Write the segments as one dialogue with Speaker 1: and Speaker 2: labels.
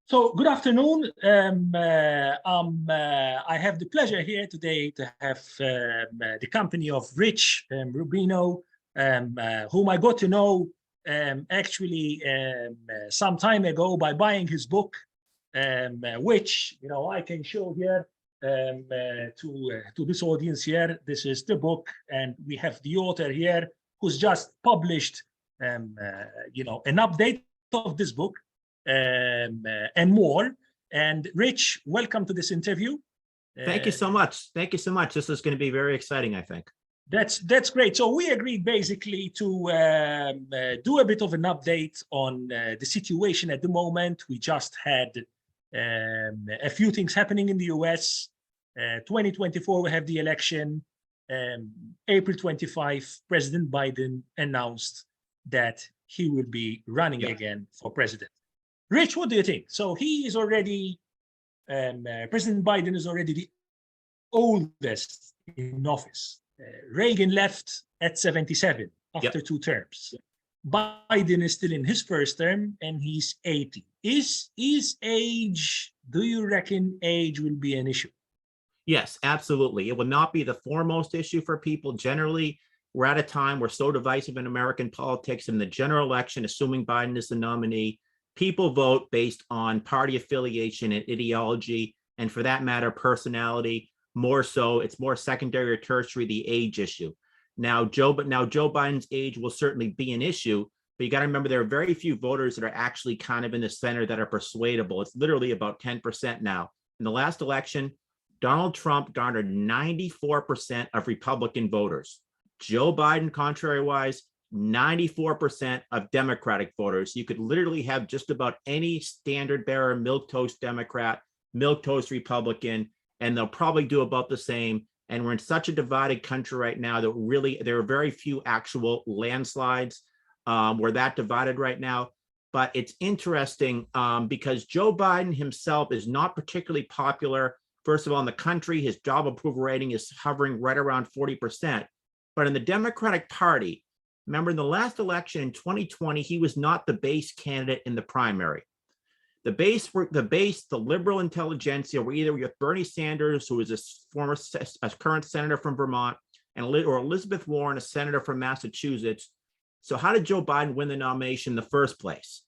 Speaker 1: So good afternoon. I have the pleasure here today to have the company of Rich Rubino, whom I got to know some time ago by buying his book, which I can show here to this audience here. This is the book, and we have the author here who's just published an update of this book. And more. And Rich, welcome to this interview.
Speaker 2: Thank you so much. Thank you so much. This is going to be very exciting, I think.
Speaker 1: That's great. So we agreed basically to do a bit of an update on the situation at the moment. We just had a few things happening in the US. 2024, we have the election. April 25, President Biden announced that he will be running again for president. Rich, what do you think? So he is already, President Biden is already the oldest in office. Reagan left at 77 after 2 terms. Biden is still in his first term and he's 80. Is age, do you reckon age will be an issue?
Speaker 2: Yes, absolutely. It will not be the foremost issue for people. Generally, we're at a time where so divisive in American politics. In the general election, assuming Biden is the nominee, people vote based on party affiliation and ideology, and for that matter, personality. More so, it's more secondary or tertiary, the age issue. Now Joe Biden's age will certainly be an issue, but you got to remember there are very few voters that are actually kind of in the center that are persuadable. It's literally about 10% now. In the last election, Donald Trump garnered 94% of Republican voters. Joe Biden, contrary-wise, 94% of Democratic voters. You could literally have just about any standard bearer, milquetoast Democrat, milquetoast Republican, and they'll probably do about the same. And we're in such a divided country right now that really there are very few actual landslides. We're that divided right now. But it's interesting because Joe Biden himself is not particularly popular. First of all, in the country, his job approval rating is hovering right around 40%. But in the Democratic Party, remember, in the last election in 2020, he was not the base candidate in the primary. The liberal intelligentsia were either with Bernie Sanders, who is a current senator from Vermont, or Elizabeth Warren, a senator from Massachusetts. So how did Joe Biden win the nomination in the first place?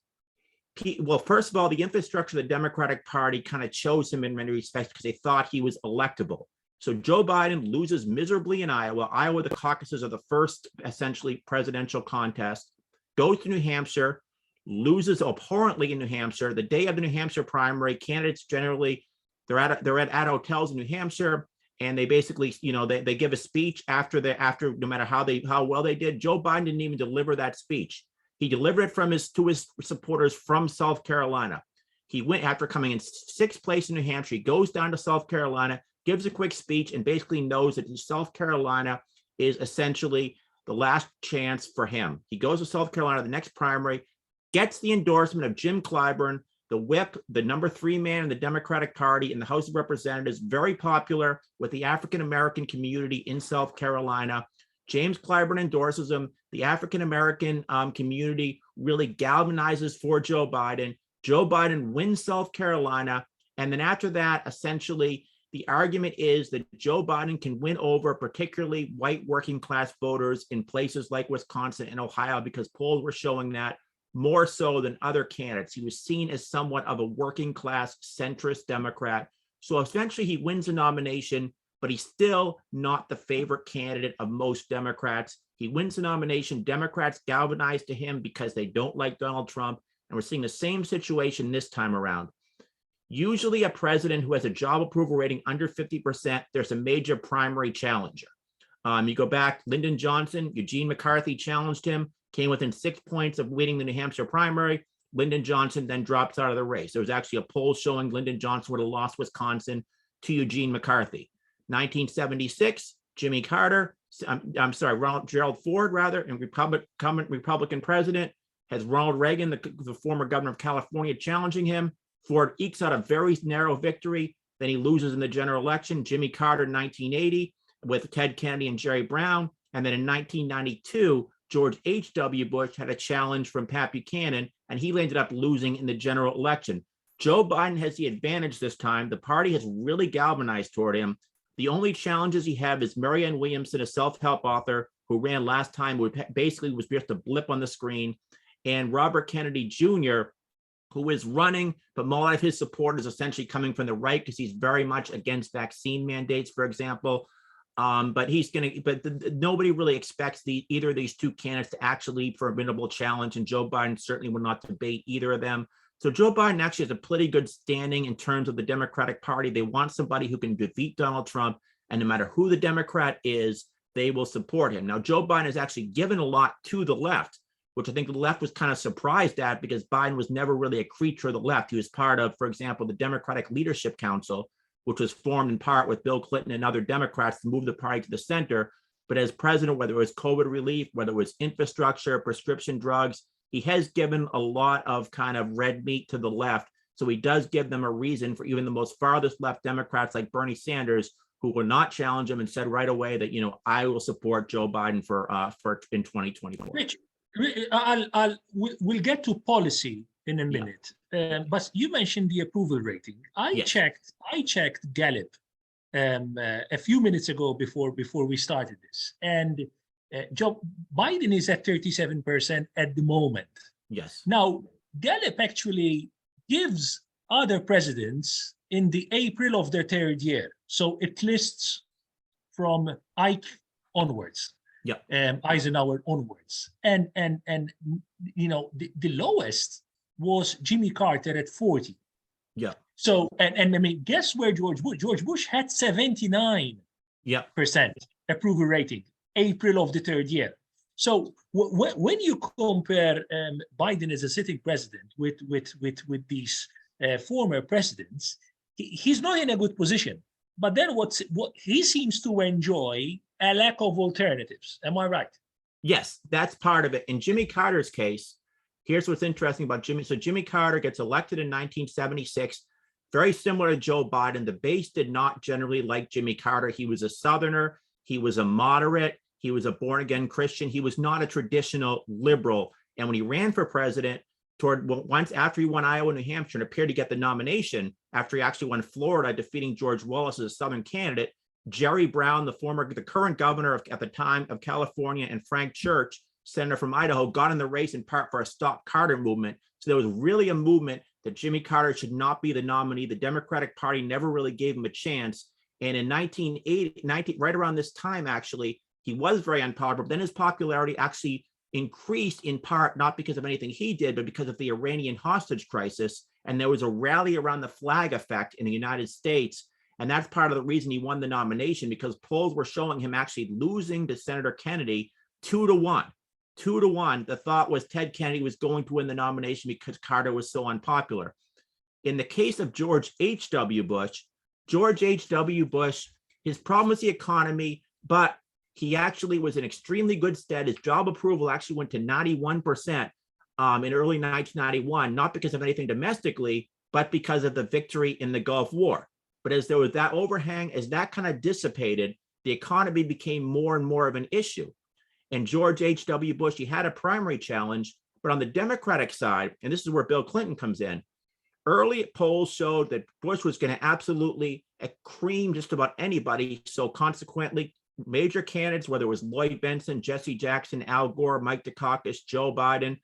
Speaker 2: Well, first of all, the infrastructure of the Democratic Party kind of chose him in many respects because they thought he was electable. So Joe Biden loses miserably in Iowa. Iowa, the caucuses are the first essentially presidential contest, goes to New Hampshire, loses abhorrently in New Hampshire. The day of the New Hampshire primary, candidates generally, they're at hotels in New Hampshire, and they basically, they give a speech after no matter how well they did. Joe Biden didn't even deliver that speech. He delivered it to his supporters from South Carolina. He went after coming in 6th place in New Hampshire. He goes down to South Carolina, gives a quick speech, and basically knows that South Carolina is essentially the last chance for him. He goes to South Carolina, the next primary, gets the endorsement of Jim Clyburn, the whip, the number 3 man in the Democratic Party in the House of Representatives, very popular with the African-American community in South Carolina. James Clyburn endorses him. The African-American community really galvanizes for Joe Biden. Joe Biden wins South Carolina. And then after that, essentially, the argument is that Joe Biden can win over particularly white working class voters in places like Wisconsin and Ohio, because polls were showing that more so than other candidates. He was seen as somewhat of a working class centrist Democrat. So eventually he wins the nomination, but he's still not the favorite candidate of most Democrats. He wins the nomination. Democrats galvanize to him because they don't like Donald Trump. And we're seeing the same situation this time around. Usually a president who has a job approval rating under 50%, there's a major primary challenger. You go back, Lyndon Johnson, Eugene McCarthy challenged him, came within 6 points of winning the New Hampshire primary. Lyndon Johnson then drops out of the race. There was actually a poll showing Lyndon Johnson would have lost Wisconsin to Eugene McCarthy. 1976, Gerald Ford, and Republican president, has Ronald Reagan, the former governor of California, challenging him. Ford ekes out a very narrow victory. Then he loses in the general election. Jimmy Carter in 1980 with Ted Kennedy and Jerry Brown. And then in 1992, George H.W. Bush had a challenge from Pat Buchanan, and he ended up losing in the general election. Joe Biden has the advantage this time. The party has really galvanized toward him. The only challenges he have is Marianne Williamson, a self-help author who ran last time, who basically was just a blip on the screen, and Robert Kennedy Jr., who is running, but a lot of his support is essentially coming from the right because he's very much against vaccine mandates, for example. But nobody really expects either of these two candidates to actually formidable challenge, and Joe Biden certainly will not debate either of them. So Joe Biden actually has a pretty good standing in terms of the Democratic Party. They want somebody who can defeat Donald Trump, and no matter who the Democrat is, they will support him. Now, Joe Biden has actually given a lot to the left, which I think the left was kind of surprised at because Biden was never really a creature of the left. He was part of, for example, the Democratic Leadership Council, which was formed in part with Bill Clinton and other Democrats to move the party to the center. But as president, whether it was COVID relief, whether it was infrastructure, prescription drugs, he has given a lot of kind of red meat to the left. So he does give them a reason for even the most farthest left Democrats like Bernie Sanders, who will not challenge him and said right away that, I will support Joe Biden for in 2024.
Speaker 1: Rich, we'll get to policy in a minute, but you mentioned the approval rating. I checked Gallup a few minutes ago before we started this, and Joe Biden is at 37% at the moment.
Speaker 2: Yes.
Speaker 1: Now, Gallup actually gives other presidents in the April of their third year. So it lists from Ike onwards, Eisenhower onwards. And the lowest was Jimmy Carter at 40.
Speaker 2: Yeah.
Speaker 1: So, and I mean, guess where George Bush? George Bush had 79% approval rating, April of the third year. So when you compare Biden as a sitting president with these former presidents, he's not in a good position. But then what he seems to enjoy a lack of alternatives. Am I right?
Speaker 2: Yes, that's part of it. In Jimmy Carter's case, here's what's interesting about Jimmy. So Jimmy Carter gets elected in 1976, very similar to Joe Biden. The base did not generally like Jimmy Carter. He was a Southerner. He was a moderate. He was a born-again Christian. He was not a traditional liberal. And when he ran for president, once after he won Iowa and New Hampshire and appeared to get the nomination, after he actually won Florida, defeating George Wallace as a Southern candidate, Jerry Brown, the current governor at the time of California, and Frank Church, senator from Idaho, got in the race in part for a Stop Carter movement. So there was really a movement that Jimmy Carter should not be the nominee. The Democratic Party never really gave him a chance. And in 1980, right around this time, actually, he was very unpopular. But then his popularity actually increased in part, not because of anything he did, but because of the Iranian hostage crisis. And there was a rally around the flag effect in the United States. And that's part of the reason he won the nomination, because polls were showing him actually losing to Senator Kennedy 2-1. 2-1. The thought was Ted Kennedy was going to win the nomination because Carter was so unpopular. In the case of George H.W. Bush, his problem was the economy, but he actually was in extremely good stead. His job approval actually went to 91% in early 1991, not because of anything domestically, but because of the victory in the Gulf War. But as there was that overhang, as that kind of dissipated, the economy became more and more of an issue. And George H.W. Bush, he had a primary challenge, but on the Democratic side, and this is where Bill Clinton comes in, early polls showed that Bush was going to absolutely cream just about anybody. So consequently, major candidates, whether it was Lloyd Bentsen, Jesse Jackson, Al Gore, Mike Dukakis, Joe Biden,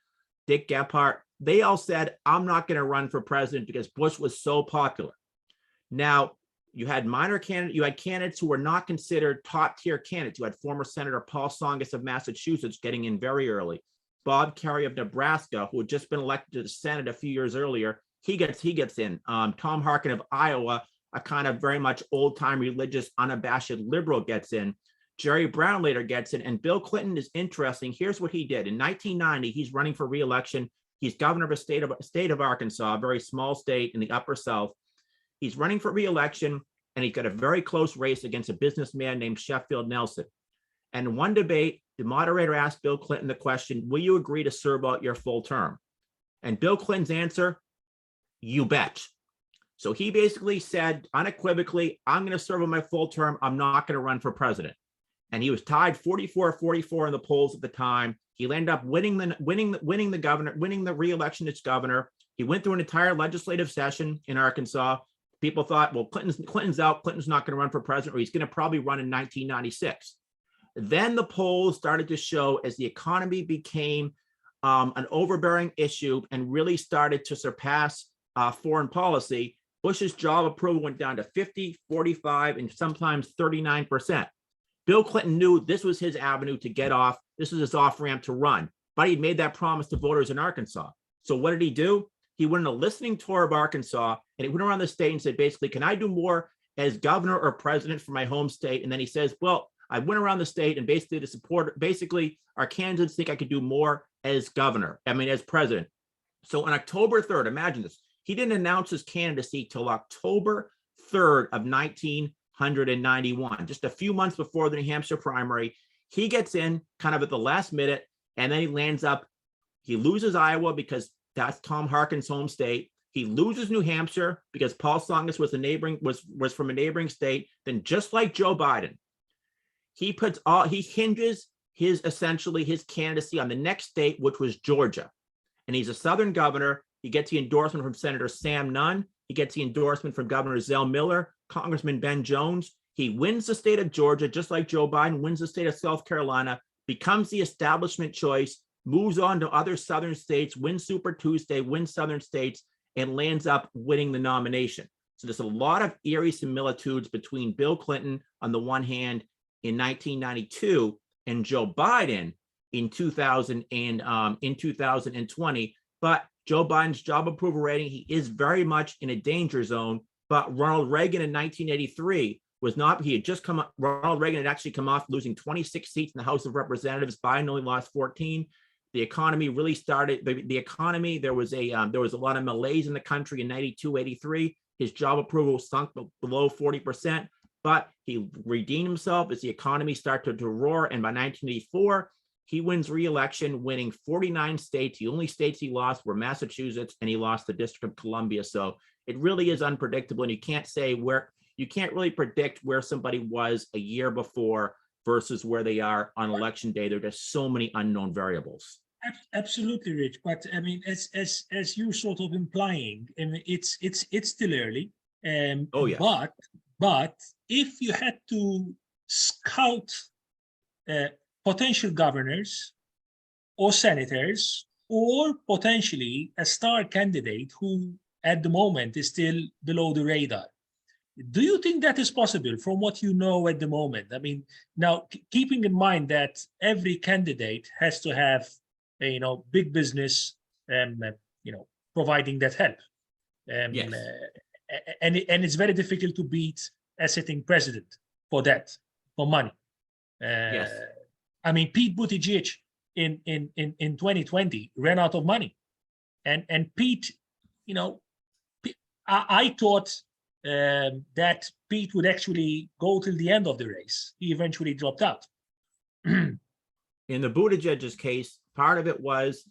Speaker 2: Dick Gephardt, they all said, I'm not going to run for president because Bush was so popular. Now, you had candidates who were not considered top tier candidates. You had former Senator Paul Tsongas of Massachusetts getting in very early. Bob Kerrey of Nebraska, who had just been elected to the Senate a few years earlier, he gets in. Tom Harkin of Iowa, a kind of very much old-time religious, unabashed liberal, gets in. Jerry Brown later gets in, and Bill Clinton is interesting. Here's what he did. In 1990, he's running for re-election. He's governor of a state of Arkansas, a very small state in the upper South. He's running for re-election, and he's got a very close race against a businessman named Sheffield Nelson. And in one debate, the moderator asked Bill Clinton the question, will you agree to serve out your full term? And Bill Clinton's answer, you bet. So he basically said unequivocally, I'm going to serve on my full term. I'm not going to run for president. And he was tied 44-44 in the polls at the time. He ended up winning the re-election as governor. He went through an entire legislative session in Arkansas. People thought, well, Clinton's out. Clinton's not going to run for president, or he's going to probably run in 1996. Then the polls started to show, as the economy became an overbearing issue and really started to surpass foreign policy, Bush's job approval went down to 50, 45, and sometimes 39%. Bill Clinton knew this was his avenue to get off. This was his off-ramp to run. But he made that promise to voters in Arkansas. So what did he do? He went on a listening tour of Arkansas, and he went around the state and said, basically, can I do more as governor or president for my home state? And then he says, well, I went around the state and basically to support, basically, our candidates think I could do more as governor, as president. So on October 3rd, imagine this, he didn't announce his candidacy till October 3rd of 1991, just a few months before the New Hampshire primary. He gets in kind of at the last minute, and then he lands up, he loses Iowa because that's Tom Harkin's home state. He loses New Hampshire because Paul Tsongas was from a neighboring state. Then, just like Joe Biden, he hinges his candidacy on the next state, which was Georgia. And he's a Southern governor. He gets the endorsement from Senator Sam Nunn. He gets the endorsement from Governor Zell Miller, Congressman Ben Jones. He wins the state of Georgia, just like Joe Biden wins the state of South Carolina, becomes the establishment choice, moves on to other Southern states, wins Super Tuesday, wins Southern states, and lands up winning the nomination. So there's a lot of eerie similitudes between Bill Clinton on the one hand in 1992 and Joe Biden in 2020. But Joe Biden's job approval rating, he is very much in a danger zone. But Ronald Reagan in 1983 was not, Ronald Reagan had actually come off losing 26 seats in the House of Representatives. Biden only lost 14. The economy really started, there was a lot of malaise in the country in 92, 83. His job approval sunk below 40%, but he redeemed himself as the economy started to roar. And by 1984, he wins re-election, winning 49 states. The only states he lost were Massachusetts, and he lost the District of Columbia. So it really is unpredictable. And you can't really predict where somebody was a year before versus where they are on election day. There are just so many unknown variables.
Speaker 1: Absolutely, Rich. But as you're sort of implying, it's still early.
Speaker 2: Oh yeah.
Speaker 1: But if you had to scout potential governors or senators, or potentially a star candidate who at the moment is still below the radar, do you think that is possible from what you know at the moment? Now keeping in mind that every candidate has to have big business, providing that help.
Speaker 2: Yes.
Speaker 1: And it's very difficult to beat a sitting president for money.
Speaker 2: Yes.
Speaker 1: Pete Buttigieg in 2020 ran out of money, and Pete, I thought that Pete would actually go till the end of the race. He eventually dropped out.
Speaker 2: In the Buttigieg's case, part of it was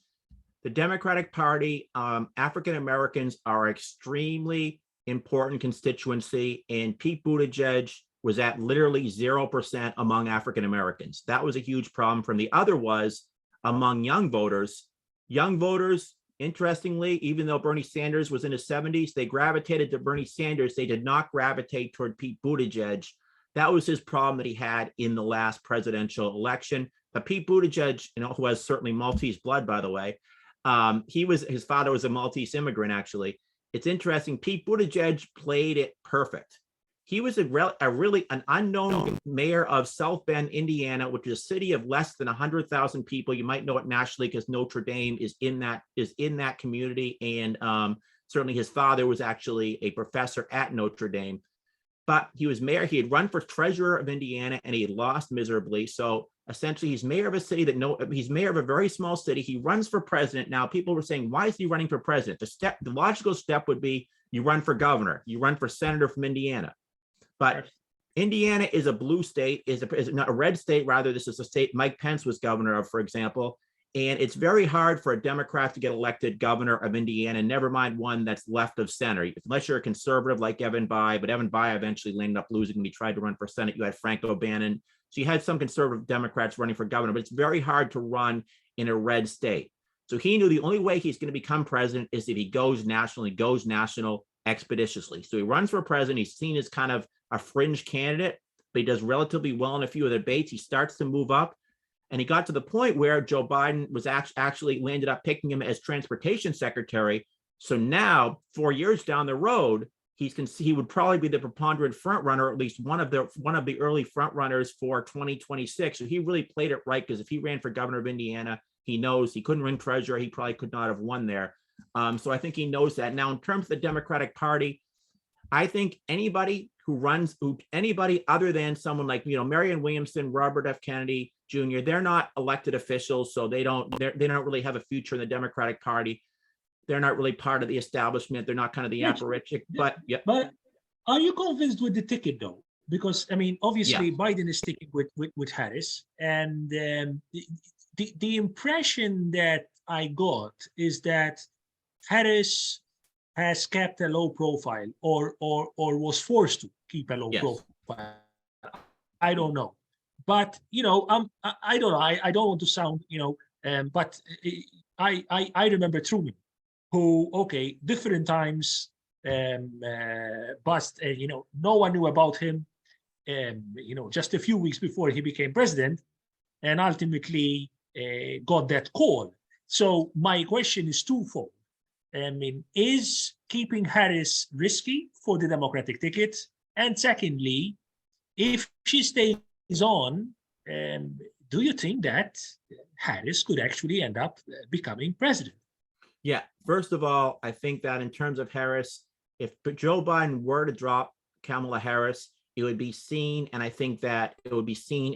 Speaker 2: the Democratic Party. African Americans are extremely important constituency, and Pete Buttigieg was at literally 0% among African Americans. That was a huge problem. From the other was among young voters. Young voters, interestingly, even though Bernie Sanders was in his 70s, they gravitated to Bernie Sanders. They did not gravitate toward Pete Buttigieg. That was his problem that he had in the last presidential election. But Pete Buttigieg, who has certainly Maltese blood, by the way, his father was a Maltese immigrant, actually. It's interesting. Pete Buttigieg played it perfect. He was an unknown mayor of South Bend, Indiana, which is a city of less than 100,000 people. You might know it nationally because Notre Dame is in that community, and certainly his father was actually a professor at Notre Dame. But he was mayor. He had run for treasurer of Indiana, and he had lost miserably. So essentially, he's mayor of a city he's mayor of a very small city. He runs for president. Now, people were saying, why is he running for president? The logical step would be you run for governor, you run for senator from Indiana. But Indiana is a blue state, is not a red state. Rather, this is a state Mike Pence was governor of, for example. And it's very hard for a Democrat to get elected governor of Indiana, never mind one that's left of center, unless you're a conservative like Evan Bayh. But Evan Bayh eventually ended up losing when he tried to run for Senate. You had Frank O'Bannon. So you had some conservative Democrats running for governor, but it's very hard to run in a red state. So he knew the only way he's going to become president is if he goes national expeditiously. So he runs for president. He's seen as kind of a fringe candidate, but he does relatively well in a few of the debates. He starts to move up. And he got to the point where Joe Biden was actually ended up picking him as transportation secretary. So now, 4 years down the road, he would probably be the preponderant front runner, at least one of the early front runners for 2026. So he really played it right, because if he ran for governor of Indiana, he knows he couldn't run treasurer. He probably could not have won there. So I think he knows that. Now, in terms of the Democratic Party, I think anybody other than someone like, Marianne Williamson, Robert F. Kennedy Jr., they're not elected officials, so they don't really have a future in the Democratic Party. They're not really part of the establishment. They're not kind of the apparatchik, but yeah.
Speaker 1: But are you convinced with the ticket though? Because I mean, obviously Biden is sticking with Harris, and the impression that I got is that Harris has kept a low profile, or was forced to keep a low profile. I don't know, but I don't know. I don't want to sound but I remember Truman, who different times but no one knew about him just a few weeks before he became president, and ultimately got that call. So my question is twofold. I mean, is keeping Harris risky for the Democratic ticket? And secondly, if she stays on, do you think that Harris could actually end up becoming president?
Speaker 2: Yeah, first of all, I think that in terms of Harris, if Joe Biden were to drop Kamala Harris, it would be seen, and I think that it would be seen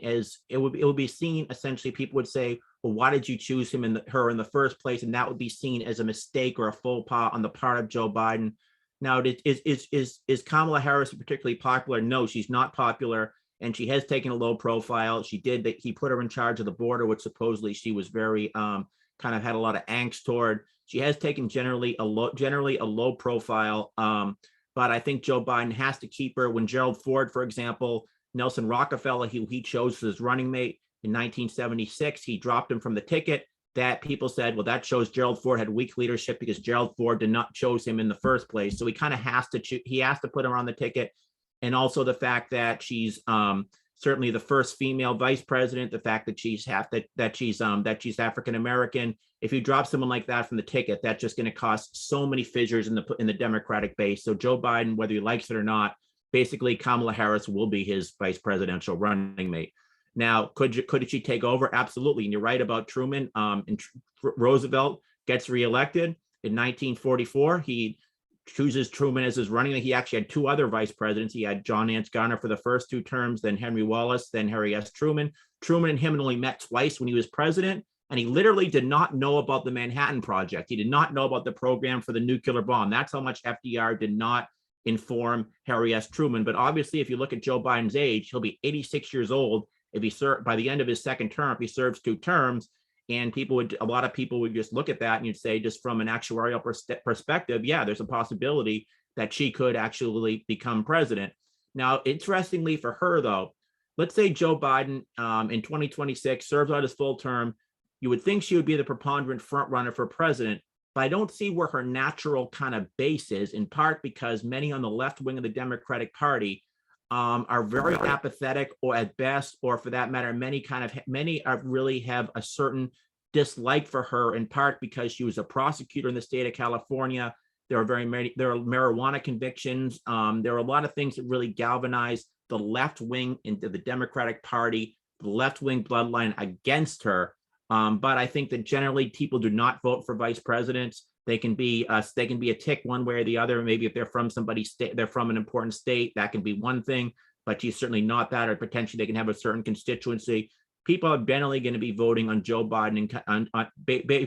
Speaker 2: essentially, people would say, well, why did you choose her in the first place? And that would be seen as a mistake or a faux pas on the part of Joe Biden. Now, is Kamala Harris particularly popular? No, she's not popular, and she has taken a low profile. He put her in charge of the border, which supposedly she was very kind of had a lot of angst toward. She has taken generally a low profile. But I think Joe Biden has to keep her. When Gerald Ford, for example, Nelson Rockefeller, he chose his running mate in 1976, he dropped him from the ticket. That people said, well, that shows Gerald Ford had weak leadership because Gerald Ford did not choose him in the first place. So he kind of has to put her on the ticket. And also the fact that she's certainly the first female vice president, the fact that she's African American. If you drop someone like that from the ticket, that's just going to cause so many fissures in the Democratic base. So Joe Biden, whether he likes it or not, basically Kamala Harris will be his vice presidential running mate. Now, could she take over? Absolutely. And you're right about Truman. Roosevelt gets reelected in 1944. He chooses Truman as his running mate. He actually had two other vice presidents. He had John Nance Garner for the first two terms, then Henry Wallace, then Harry S. Truman. Truman and him only met twice when he was president, and he literally did not know about the Manhattan Project. He did not know about the program for the nuclear bomb. That's how much FDR did not inform Harry S. Truman. But obviously, if you look at Joe Biden's age, he'll be 86 years old if he by the end of his second term, if he serves 2 terms. And a lot of people would just look at that and you'd say, just from an actuarial perspective, yeah, there's a possibility that she could actually become president. Now, interestingly for her, though, let's say Joe Biden in 2026 serves out his full term. You would think she would be the preponderant front runner for president, but I don't see where her natural kind of base is, in part because many on the left wing of the Democratic Party are very apathetic, or at best, or for that matter, many really have a certain dislike for her, in part because she was a prosecutor in the state of California. There are marijuana convictions. There are a lot of things that really galvanize the left wing into the Democratic Party, the left wing bloodline against her. But I think that generally people do not vote for vice presidents. They can be a tick one way or the other. Maybe if they're from they're from an important state, that can be one thing, but she's certainly not that, or potentially they can have a certain constituency. People are generally going to be voting on Joe Biden and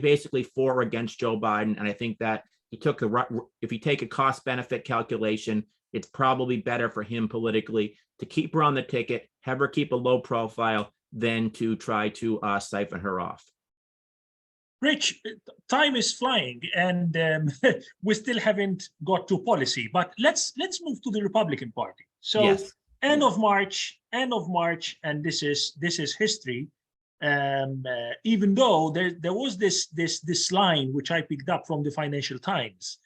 Speaker 2: basically for or against Joe Biden. And I think that if you take a cost benefit calculation, it's probably better for him politically to keep her on the ticket, have her keep a low profile, than to try to siphon her off.
Speaker 1: Rich, time is flying, and we still haven't got to policy. But let's move to the Republican Party. So, yes. End of March, and this is history. even though there was this line which I picked up from the Financial Times,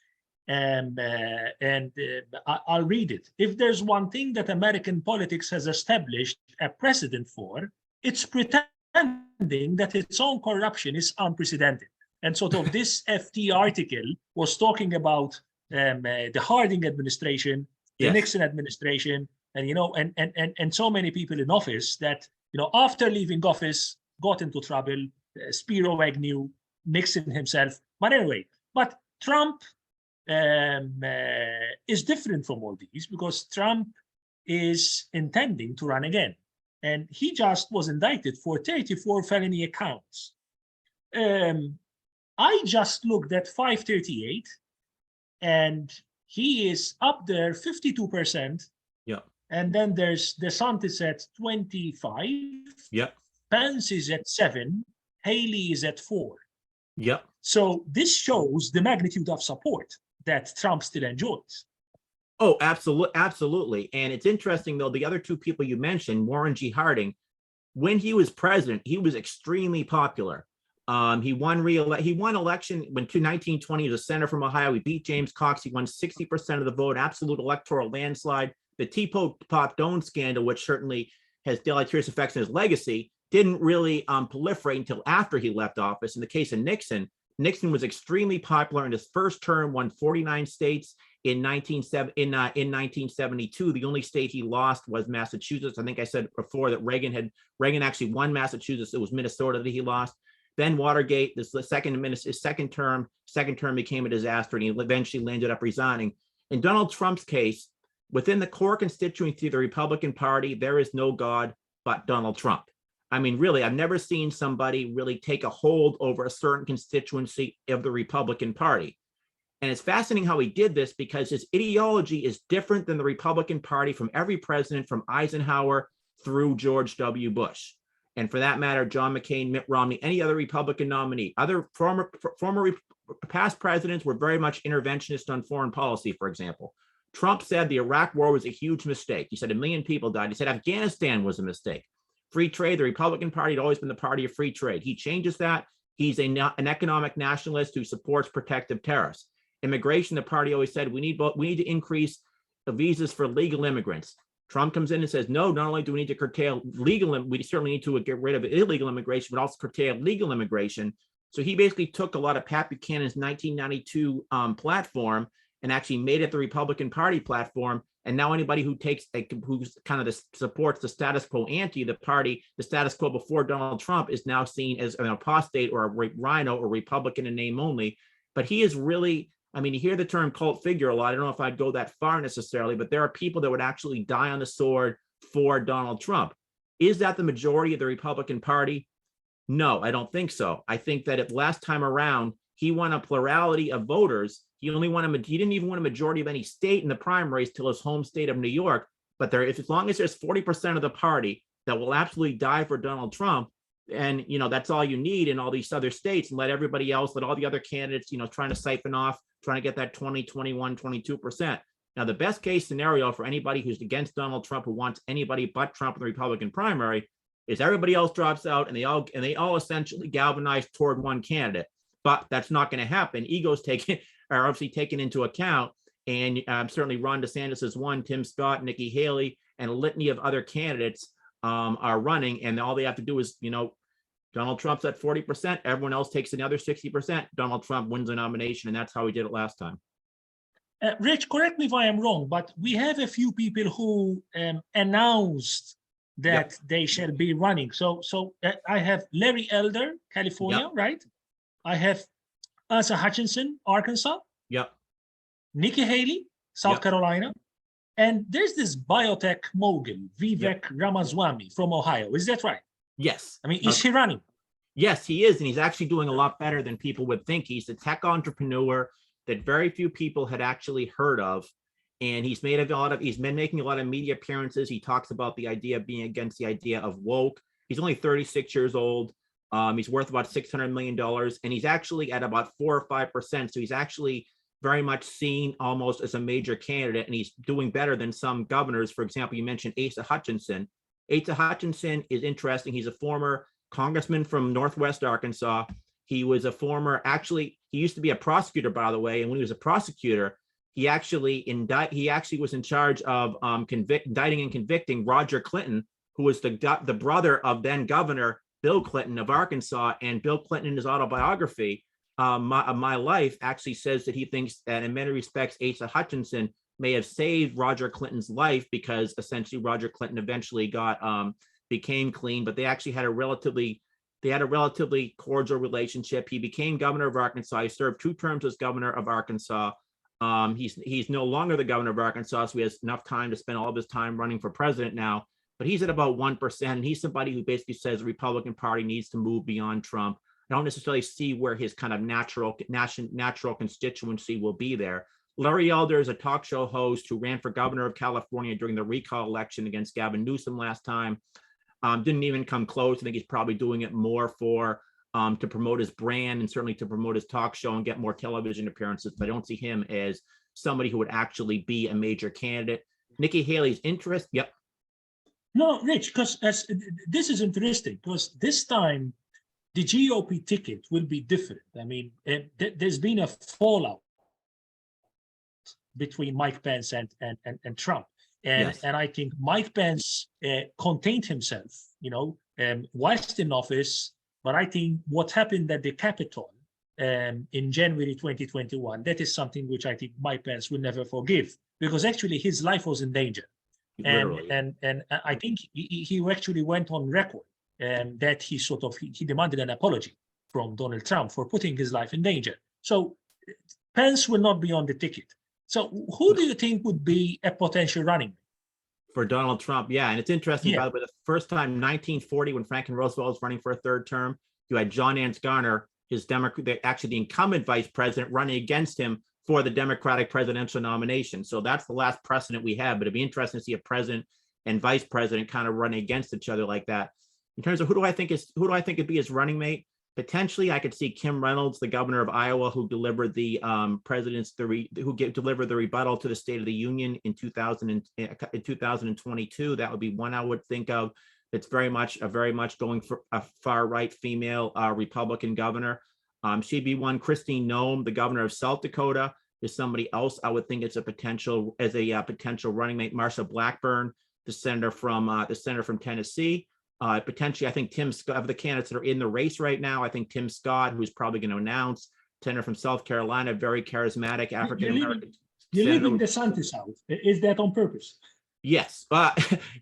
Speaker 1: I'll read it. If there's one thing that American politics has established a precedent for, it's pretending that its own corruption is unprecedented. And sort of this FT article was talking about the Harding administration, the Nixon administration, and so many people in office that, after leaving office, got into trouble, Spiro Agnew, Nixon himself. But anyway, Trump is different from all these because Trump is intending to run again. And he just was indicted for 34 felony accounts. I just looked at 538, and he is up there 52%.
Speaker 2: Yeah.
Speaker 1: And then there's DeSantis at 25.
Speaker 2: Yeah.
Speaker 1: Pence is at 7. Haley is at 4.
Speaker 2: Yeah.
Speaker 1: So this shows the magnitude of support that Trump still enjoys.
Speaker 2: Oh, absolutely. And it's interesting, though, the other two people you mentioned, Warren G. Harding, when he was president, he was extremely popular. He won election when 1920 as a senator from Ohio. He beat James Cox. He won 60% of the vote, absolute electoral landslide. The Teapot Dome scandal, which certainly has deleterious effects on his legacy, didn't really proliferate until after he left office. In the case of Nixon, Nixon was extremely popular in his first term, won 49 states. In 1972, the only state he lost was Massachusetts. I think I said before that Reagan actually won Massachusetts. It was Minnesota that he lost. Then Watergate, his second term became a disaster, and he eventually landed up resigning. In Donald Trump's case, within the core constituency of the Republican Party, there is no God but Donald Trump. I mean, really, I've never seen somebody really take a hold over a certain constituency of the Republican Party. And it's fascinating how he did this because his ideology is different than the Republican Party from every president, from Eisenhower through George W. Bush. And for that matter, John McCain, Mitt Romney, any other Republican nominee. Other former past presidents were very much interventionist on foreign policy, for example. Trump said the Iraq war was a huge mistake. He said 1 million people died. He said Afghanistan was a mistake. Free trade, the Republican Party had always been the party of free trade. He changes that. He's an economic nationalist who supports protective tariffs. Immigration, the party always said we need to increase the visas for legal immigrants. Trump comes in and says, no, not only do we need to curtail we certainly need to get rid of illegal immigration, but also curtail legal immigration. So he basically took a lot of Pat Buchanan's 1992 platform and actually made it the Republican Party platform. And now anybody who's kind of supports the status quo ante, the status quo before Donald Trump, is now seen as an apostate or a rhino or Republican in name only. But he is really, I mean, you hear the term cult figure a lot. I don't know if I'd go that far necessarily, but there are people that would actually die on the sword for Donald Trump. Is that the majority of the Republican Party? No, I don't think so. I think that last time around, he won a plurality of voters. He didn't even win a majority of any state in the primaries till his home state of New York. But as long as there's 40% of the party that will absolutely die for Donald Trump, and that's all you need in all these other states, and let all the other candidates, trying to siphon off, trying to get that 20, 21, 22%. Now, the best case scenario for anybody who's against Donald Trump, who wants anybody but Trump in the Republican primary, is everybody else drops out and they all essentially galvanize toward one candidate. But that's not going to happen. Egos are obviously taken into account. And certainly Ron DeSantis is one, Tim Scott, Nikki Haley, and a litany of other candidates are running. And all they have to do is, Donald Trump's at 40%. Everyone else takes another 60%. Donald Trump wins the nomination. And that's how he did it last time.
Speaker 1: Rich, correct me if I am wrong, but we have a few people who announced that they shall be running. So I have Larry Elder, California, right? I have Asa Hutchinson, Arkansas.
Speaker 2: Yep.
Speaker 1: Nikki Haley, South Carolina. And there's this biotech mogul, Vivek Ramaswamy from Ohio. Is that right?
Speaker 2: Yes.
Speaker 1: I mean, is he running?
Speaker 2: Yes, he is. And he's actually doing a lot better than people would think. He's a tech entrepreneur that very few people had actually heard of. And he's been making a lot of media appearances. He talks about the idea of being against the idea of woke. He's only 36 years old. He's worth about $600 million, and he's actually at about 4 or 5%. So he's actually very much seen almost as a major candidate, and he's doing better than some governors. For example, you mentioned Asa Hutchinson. Asa Hutchinson is interesting. He's a former congressman from Northwest Arkansas. He was a former, actually, he used to be a prosecutor, by the way. And when he was a prosecutor, he actually was in charge of indicting and convicting Roger Clinton, who was the brother of then Governor Bill Clinton of Arkansas. And Bill Clinton, in his autobiography, My Life, actually says that he thinks that in many respects, Asa Hutchinson may have saved Roger Clinton's life, because essentially Roger Clinton eventually became clean, but they actually had a relatively cordial relationship. He became governor of Arkansas. He served 2 terms as governor of Arkansas. He's no longer the governor of Arkansas, so he has enough time to spend all of his time running for president now. But he's at about 1%. And he's somebody who basically says the Republican Party needs to move beyond Trump. I don't necessarily see where his kind of natural constituency will be there. Larry Elder is a talk show host who ran for governor of California during the recall election against Gavin Newsom last time. Didn't even come close. I think he's probably doing it more to promote his brand and certainly to promote his talk show and get more television appearances. But I don't see him as somebody who would actually be a major candidate. Nikki Haley's interest. Yep.
Speaker 1: No, Rich, because this is interesting, because this time the GOP ticket will be different. I mean, there's been a fallout between Mike Pence and Trump. And,
Speaker 2: yes.
Speaker 1: And I think Mike Pence contained himself, whilst in office. But I think what happened at the Capitol in January 2021, that is something which I think Mike Pence will never forgive, because actually his life was in danger. And I think he actually went on record that he demanded an apology from Donald Trump for putting his life in danger. So Pence will not be on the ticket. So who do you think would be a potential running mate?
Speaker 2: For Donald Trump? Yeah, and it's interesting,
Speaker 1: Yeah.
Speaker 2: by the way, the first time, 1940, when Franklin Roosevelt was running for a 3rd term, you had John Nance Garner, his actually the incumbent vice president, running against him for the Democratic presidential nomination. So that's the last precedent we have, but it'd be interesting to see a president and vice president kind of running against each other like that. In terms of who do I think would be his running mate? Potentially, I could see Kim Reynolds, the governor of Iowa, who delivered the delivered the rebuttal to the State of the Union in 2022. That would be one I would think of. It's very much going for a far right female Republican governor. She'd be one. Christine Noem, the governor of South Dakota, is somebody else I would think it's a potential running mate. Marsha Blackburn, the senator from Tennessee. Potentially, I think Tim Scott, of the candidates that are in the race right now, I think Tim Scott, who's probably going to announce, senator from South Carolina, very charismatic African-American.
Speaker 1: You're leaving DeSantis out. Is that on purpose?
Speaker 2: Yes.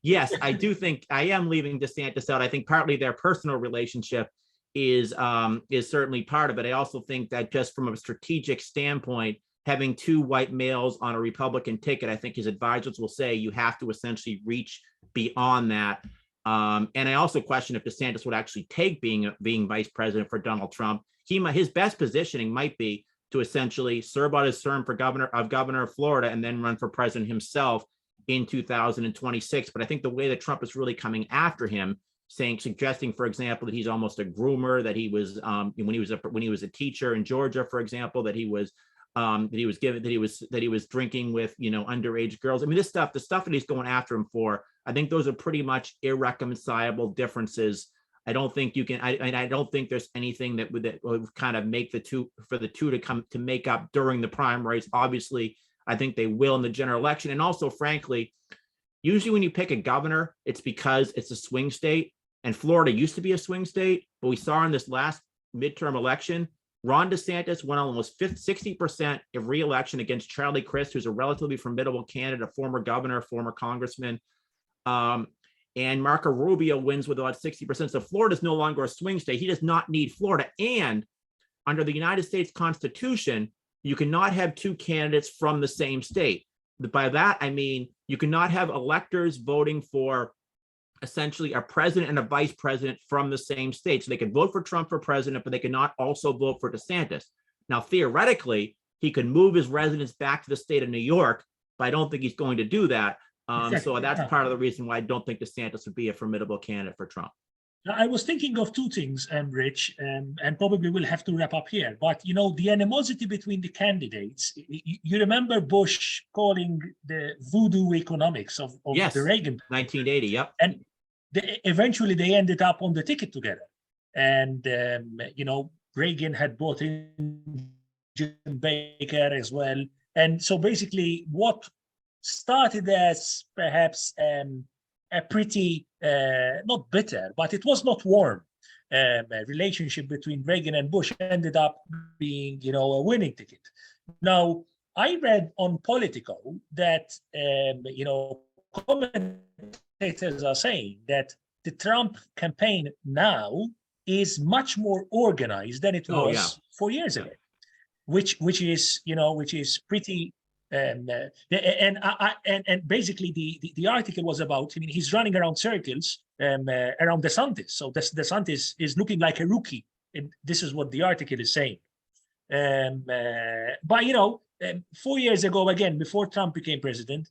Speaker 2: Yes, I do think I am leaving DeSantis out. I think partly their personal relationship is certainly part of it. I also think that just from a strategic standpoint, having 2 white males on a Republican ticket, I think his advisors will say you have to essentially reach beyond that. And I also question if DeSantis would actually take being vice president for Donald Trump. His best positioning might be to essentially serve out his term for governor of Florida and then run for president himself in 2026. But I think the way that Trump is really coming after him, suggesting, for example, that he's almost a groomer, that he was when he was a teacher in Georgia, for example, that he was drinking with underage girls. I mean, the stuff that he's going after him for, I think those are pretty much irreconcilable differences. I don't think you can. I don't think there's anything that would kind of make the two to come to make up during the primaries. Obviously, I think they will in the general election. And also, frankly, usually when you pick a governor, it's because it's a swing state. And Florida used to be a swing state, but we saw in this last midterm election, Ron DeSantis won almost 60% of re-election against Charlie Crist, who's a relatively formidable candidate, a former governor, former congressman. And Marco Rubio wins with about 60%. So Florida is no longer a swing state. He does not need Florida. And under the United States Constitution, you cannot have 2 candidates from the same state. By that, I mean, you cannot have electors voting for essentially a president and a vice president from the same state. So they could vote for Trump for president, but they cannot also vote for DeSantis. Now, theoretically, he could move his residence back to the state of New York, but I don't think he's going to do that. So that's part of the reason why I don't think DeSantis would be a formidable candidate for Trump.
Speaker 1: I was thinking of 2 things, Rich, and probably we'll have to wrap up here. But, the animosity between the candidates, you remember Bush calling the voodoo economics of
Speaker 2: yes,
Speaker 1: the Reagan.
Speaker 2: 1980, yep.
Speaker 1: And eventually they ended up on the ticket together. and Reagan had brought in Jim Baker as well. And so basically what started as perhaps a pretty, not bitter, but it was not warm relationship between Reagan and Bush ended up being, a winning ticket. Now, I read on Politico that, commentators are saying that the Trump campaign now is much more organized than it was 4 years ago, which is pretty. And basically the article was about, he's running around circles around DeSantis. So DeSantis is looking like a rookie. And this is what the article is saying. But 4 years ago, again, before Trump became president,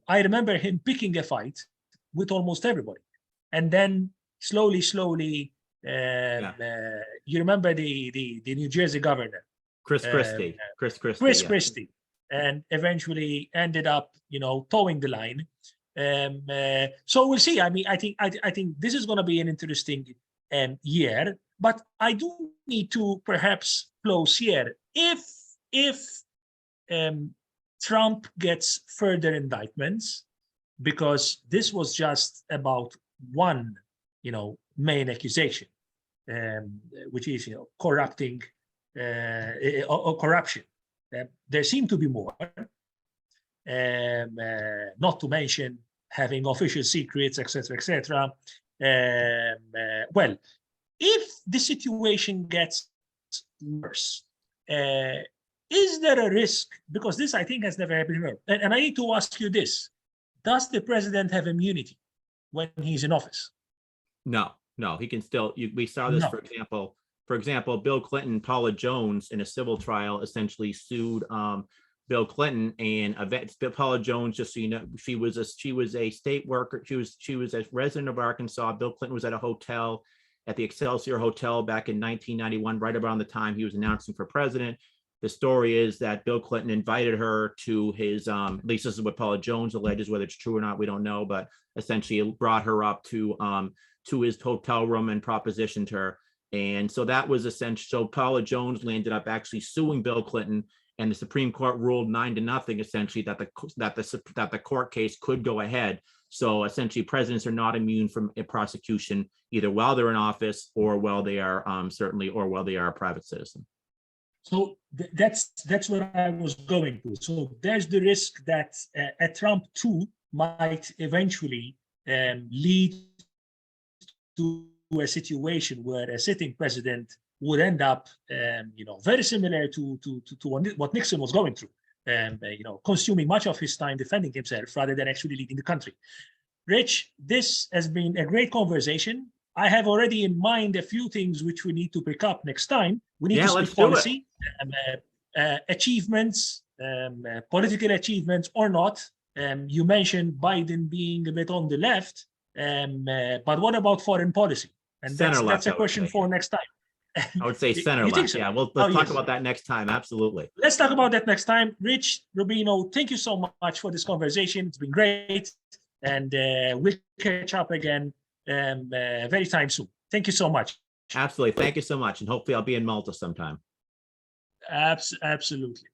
Speaker 1: I remember him picking a fight with almost everybody. And then slowly, you remember the New Jersey governor,
Speaker 2: Chris Christie.
Speaker 1: Chris Christie, and eventually ended up, towing the line. So we'll see. I think this is going to be an interesting year. But I do need to perhaps close here. If Trump gets further indictments, because this was just about one, main accusation, which is, corrupting or corruption. There seem to be more, not to mention having official secrets, etc., etc. Well, if the situation gets worse, is there a risk? Because this, I think, has never happened before. And I need to ask you this: does the president have immunity when he's in office?
Speaker 2: No, he can still. We saw this, for example, Bill Clinton, Paula Jones, in a civil trial, essentially sued Bill Clinton, and Paula Jones, just so you know, she was a state worker. She was a resident of Arkansas. Bill Clinton was at a hotel, at the Excelsior Hotel, back in 1991, right around the time he was announcing for president. The story is that Bill Clinton invited her to his, at least this is what Paula Jones alleges, whether it's true or not, we don't know, but essentially brought her up to his hotel room and propositioned her. And so that was essential. So Paula Jones ended up actually suing Bill Clinton, and the Supreme Court ruled 9-0, essentially, that the court case could go ahead. So essentially, presidents are not immune from a prosecution, either while they're in office or while they are while they are a private citizen.
Speaker 1: So that's what I was going to. So there's the risk that a Trump 2 might eventually lead to a situation where a sitting president would end up, very similar to what Nixon was going through, consuming much of his time defending himself rather than actually leading the country. Rich, this has been a great conversation. I have already in mind a few things which we need to pick up next time. We need to speak policy, achievements, political achievements or not. You mentioned Biden being a bit on the left, but what about foreign policy? And that's a question for next time.
Speaker 2: I would say center left. So? Yeah, let's talk about that next time. Absolutely.
Speaker 1: Let's talk about that next time. Rich Rubino, thank you so much for this conversation. It's been great. And we'll catch up again very time soon. Thank you so much.
Speaker 2: Absolutely. Thank you so much. And hopefully I'll be in Malta sometime.
Speaker 1: Absolutely.